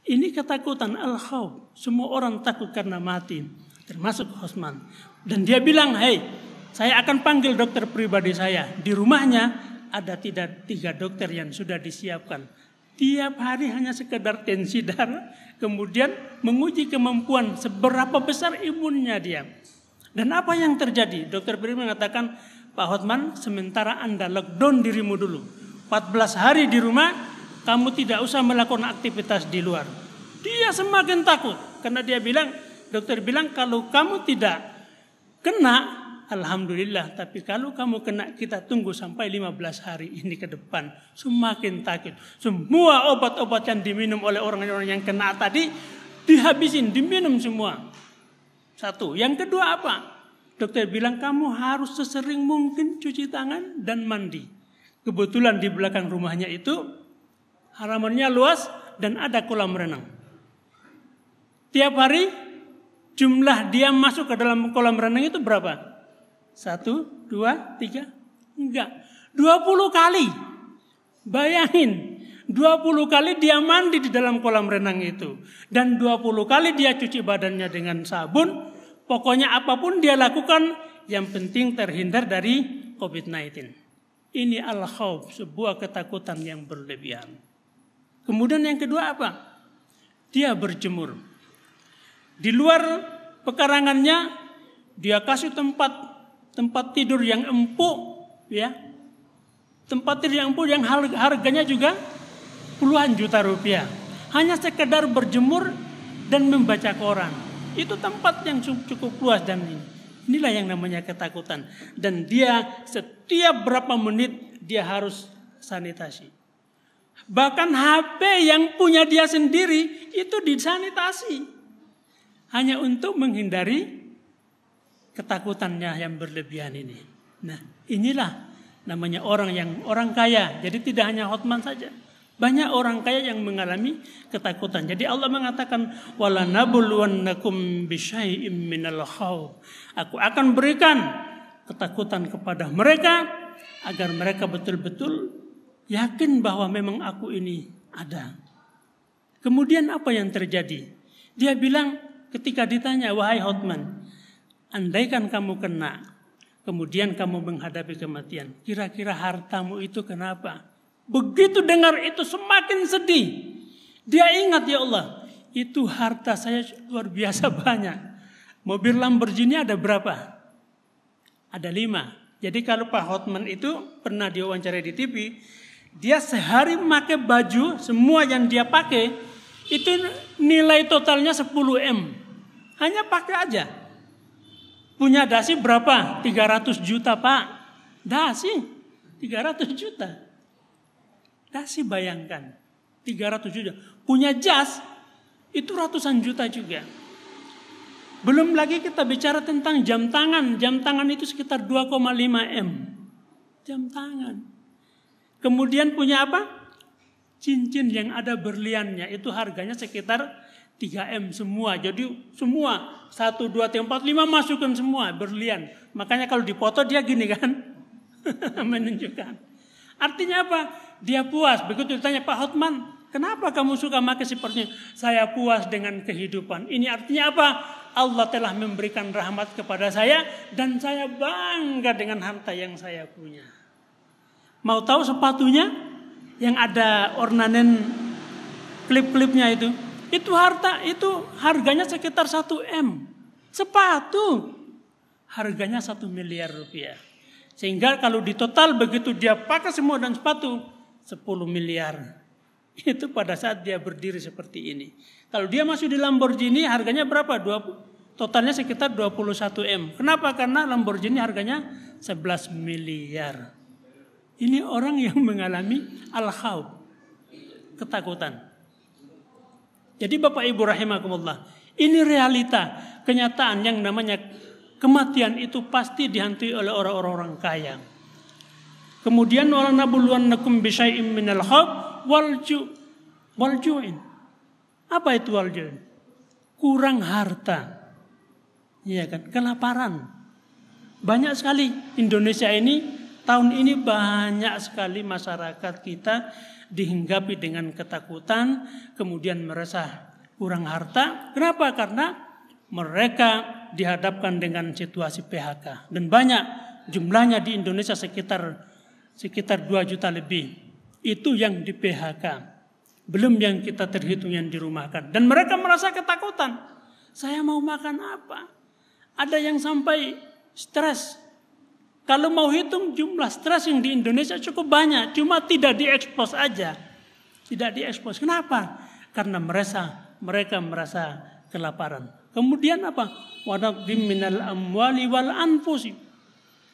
Ini ketakutan al-khauf. Semua orang takut karena mati, termasuk Utsman. Dan dia bilang, "Hei, saya akan panggil dokter pribadi saya." Di rumahnya ada 3 dokter yang sudah disiapkan. Tiap hari hanya sekedar tensi darah, kemudian menguji kemampuan seberapa besar imunnya dia. Dan apa yang terjadi? Dokter pribadi mengatakan, "Pak Hotman, sementara Anda lockdown dirimu dulu. 14 hari di rumah, kamu tidak usah melakukan aktivitas di luar." Dia semakin takut karena dia bilang, dokter bilang, "Kalau kamu tidak kena, alhamdulillah, tapi kalau kamu kena, kita tunggu sampai 15 hari ini ke depan." Semakin takut. Semua obat-obat yang diminum oleh orang-orang yang kena tadi dihabisin, diminum semua. Satu. Yang kedua apa? Dokter bilang, "Kamu harus sesering mungkin cuci tangan dan mandi." Kebetulan di belakang rumahnya itu halamannya luas dan ada kolam renang. Tiap hari jumlah dia masuk ke dalam kolam renang itu berapa? 1, 2, 3? Enggak. 20 kali. Bayangin. 20 kali dia mandi di dalam kolam renang itu. Dan 20 kali dia cuci badannya dengan sabun. Pokoknya apapun dia lakukan, yang penting terhindar dari COVID-19. Ini al-khauf, sebuah ketakutan yang berlebihan. Kemudian yang kedua apa? Dia berjemur. Di luar pekarangannya dia kasih tempat tidur yang empuk, ya. Tempat tidur yang empuk yang harganya juga puluhan juta rupiah. Hanya sekedar berjemur dan membaca koran. Itu tempat yang cukup luas dan inilah yang namanya ketakutan. Dan dia setiap berapa menit dia harus sanitasi. Bahkan HP yang punya dia sendiri itu disanitasi. Hanya untuk menghindari ketakutannya yang berlebihan ini. Nah, inilah namanya orang kaya. Jadi tidak hanya Hotman saja. Banyak orang kaya yang mengalami ketakutan. Jadi Allah mengatakan, "Wala nabluwannakum bisyai'im minal khauf." Aku akan berikan ketakutan kepada mereka agar mereka betul-betul yakin bahwa memang aku ini ada. Kemudian apa yang terjadi? Dia bilang ketika ditanya, "Wahai Hotman, andaikan kamu kena, kemudian kamu menghadapi kematian, kira-kira hartamu itu kenapa?" Begitu dengar itu semakin sedih. Dia ingat, ya Allah, itu harta saya luar biasa banyak. Mobil Lamborghini ada berapa? Ada 5. Jadi kalau Pak Hotman itu pernah diwawancara di TV, dia sehari pakai baju, semua yang dia pakai, itu nilai totalnya 10 M. Hanya pakai aja. Punya dasi berapa? 300 juta Pak. Dasi 300 juta. Dasi bayangkan 300 juta. Punya jas itu ratusan juta juga. Belum lagi kita bicara tentang jam tangan. Jam tangan itu sekitar 2,5 M. Jam tangan. Kemudian punya apa? Cincin yang ada berliannya. Itu harganya sekitar 3 M semua. Jadi semua 1, 2, 3, 4, 5 masukkan semua berlian. Makanya kalau dipoto dia gini kan. Menunjukkan. Artinya apa? Dia puas. Begitu ditanya, "Pak Hotman, kenapa kamu suka pakai sepertinya?" "Saya puas dengan kehidupan." Ini artinya apa? Allah telah memberikan rahmat kepada saya dan saya bangga dengan harta yang saya punya. Mau tahu sepatunya yang ada ornamen klip-klipnya itu? Itu harganya sekitar 1 M. Sepatu harganya 1 miliar rupiah. Sehingga kalau ditotal begitu dia pakai semua dan sepatu 10 miliar. Itu pada saat dia berdiri seperti ini. Kalau dia masuk di Lamborghini harganya berapa? Totalnya sekitar 21 M. Kenapa? Karena Lamborghini harganya 11 miliar. Ini orang yang mengalami al-khauf, ketakutan. Jadi Bapak Ibu rahimakumullah, ini realita, kenyataan yang namanya kematian itu pasti dihantui oleh orang-orang kaya. Kemudian wala nabluwannakum bisyai'im minal khauf wal ju'in. Apa itu wal ju'in? Kurang harta. Iya kan? Kelaparan. Banyak sekali Indonesia ini tahun ini banyak sekali masyarakat kita dihinggapi dengan ketakutan, kemudian merasa kurang harta. Kenapa? Karena mereka dihadapkan dengan situasi PHK. Dan banyak jumlahnya di Indonesia sekitar 2 juta lebih. Itu yang di PHK. Belum yang kita terhitung yang dirumahkan. Dan mereka merasa ketakutan. Saya mau makan apa? Ada yang sampai stres. Kalau mau hitung jumlah stres yang di Indonesia cukup banyak. Cuma tidak diekspos aja. Tidak diekspos. Kenapa? Karena mereka merasa kelaparan. Kemudian apa? Wa naqdim minal amwali wal anfusi.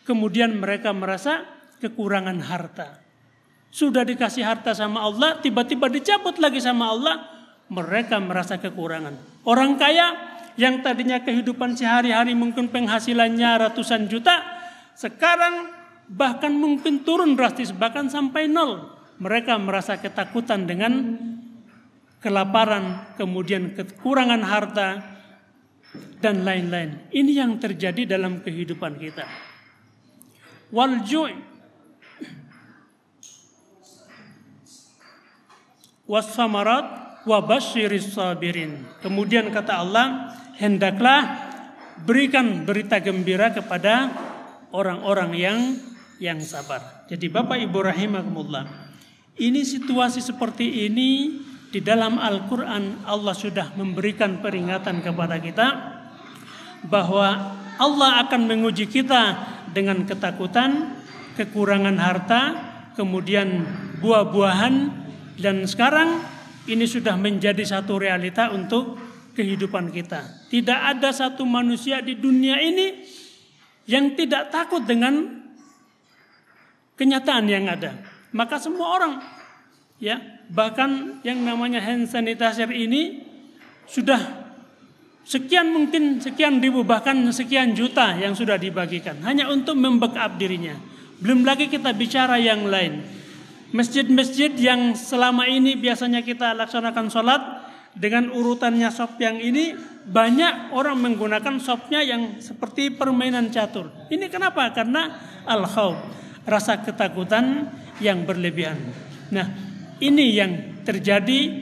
Kemudian mereka merasa kekurangan harta. Sudah dikasih harta sama Allah, tiba-tiba dicabut lagi sama Allah, mereka merasa kekurangan. Orang kaya yang tadinya kehidupan sehari-hari mungkin penghasilannya ratusan juta, sekarang bahkan mungkin turun drastis, bahkan sampai 0. Mereka merasa ketakutan dengan kelaparan, kemudian kekurangan harta, dan lain-lain. Ini yang terjadi dalam kehidupan kita. Wal ju' was samarat wa basyiris sabirin. Kemudian kata Allah, hendaklah berikan berita gembira kepada orang-orang yang sabar. Jadi Bapak Ibu rahimakumullah, ini situasi seperti ini di dalam Al-Quran Allah sudah memberikan peringatan kepada kita bahwa Allah akan menguji kita dengan ketakutan, kekurangan harta, kemudian buah-buahan, dan sekarang ini sudah menjadi satu realita untuk kehidupan kita. Tidak ada satu manusia di dunia ini yang tidak takut dengan kenyataan yang ada. Maka semua orang, ya, bahkan yang namanya hand sanitizer ini sudah sekian ribu, bahkan sekian juta yang sudah dibagikan hanya untuk membackup dirinya. Belum lagi kita bicara yang lain. Masjid-masjid yang selama ini biasanya kita laksanakan sholat dengan urutannya shop yang ini, banyak orang menggunakan shopnya yang seperti permainan catur. Ini kenapa? Karena al-khawf, rasa ketakutan yang berlebihan. Nah, ini yang terjadi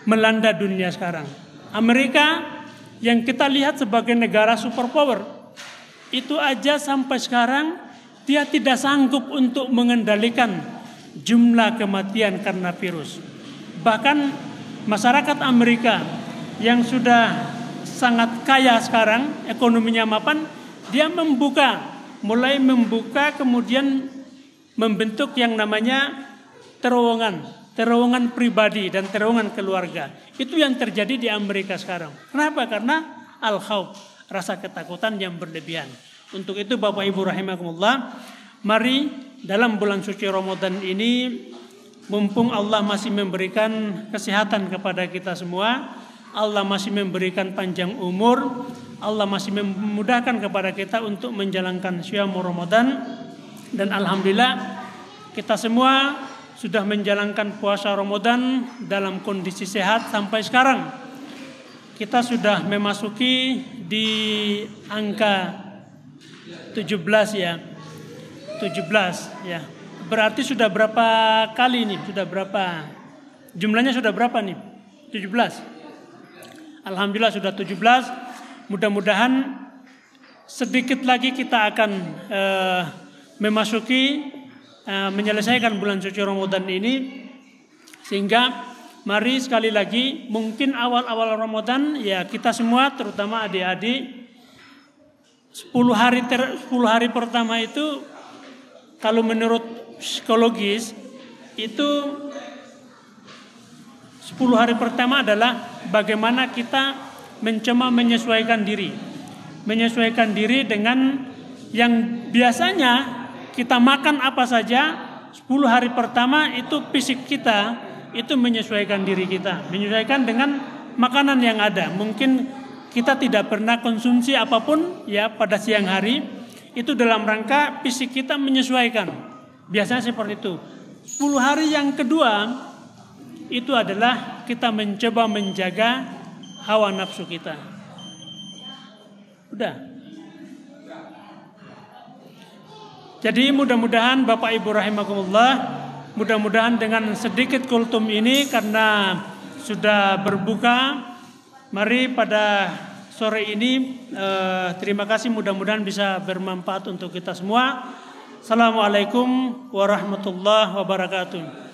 melanda dunia sekarang. Amerika yang kita lihat sebagai negara superpower, itu aja sampai sekarang dia tidak sanggup untuk mengendalikan jumlah kematian karena virus. Bahkan masyarakat Amerika yang sudah sangat kaya sekarang, ekonominya mapan, dia mulai membuka kemudian membentuk yang namanya terowongan pribadi dan terowongan keluarga. Itu yang terjadi di Amerika sekarang. Kenapa? Karena al-khawf, rasa ketakutan yang berlebihan. Untuk itu Bapak Ibu rahimakumullah, mari dalam bulan suci Ramadan ini, mumpung Allah masih memberikan kesehatan kepada kita semua, Allah masih memberikan panjang umur, Allah masih memudahkan kepada kita untuk menjalankan syam Ramadan, dan alhamdulillah kita semua sudah menjalankan puasa Ramadan dalam kondisi sehat sampai sekarang. Kita sudah memasuki di angka 17 ya. 17 ya. Berarti sudah berapa kali nih? Sudah berapa? Jumlahnya sudah berapa nih? 17. Alhamdulillah sudah 17. Mudah-mudahan sedikit lagi kita akan memasuki menyelesaikan bulan suci Ramadan ini, sehingga mari sekali lagi, mungkin awal-awal Ramadan ya kita semua terutama adik-adik 10 hari pertama itu, kalau menurut psikologis itu 10 hari pertama adalah bagaimana kita mencoba menyesuaikan diri dengan yang biasanya kita makan apa saja. 10 hari pertama itu fisik kita itu menyesuaikan diri kita, menyesuaikan dengan makanan yang ada. Mungkin kita tidak pernah konsumsi apapun ya pada siang hari, itu dalam rangka fisik kita menyesuaikan. Biasanya seperti itu. 10 hari yang kedua itu adalah kita mencoba menjaga hawa nafsu kita. Udah. Jadi mudah-mudahan Bapak Ibu rahimakumullah, mudah-mudahan dengan sedikit kultum ini karena sudah berbuka, mari pada sore ini terima kasih, mudah-mudahan bisa bermanfaat untuk kita semua. Assalamualaikum warahmatullahi wabarakatuh.